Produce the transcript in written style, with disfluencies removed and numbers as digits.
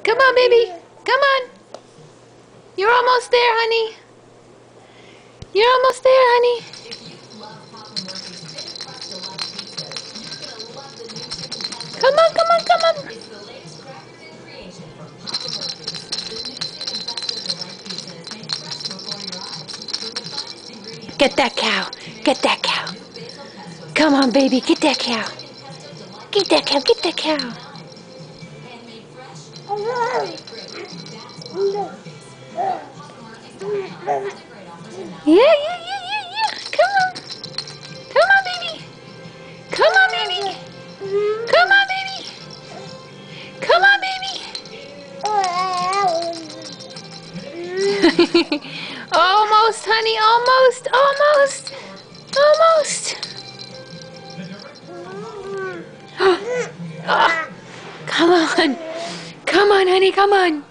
Come on, baby. Come on. You're almost there, honey. You're almost there, honey. Come on, come on, come on. Get that cow. Get that cow. Come on, baby. Get that cow. Get that cow. Get that cow. Yeah. Come on. Come on, baby. Come on, baby. Come on, baby. Come on, baby. Almost, honey. Almost. Almost. Almost. Oh, come on. Come on, honey. Come on.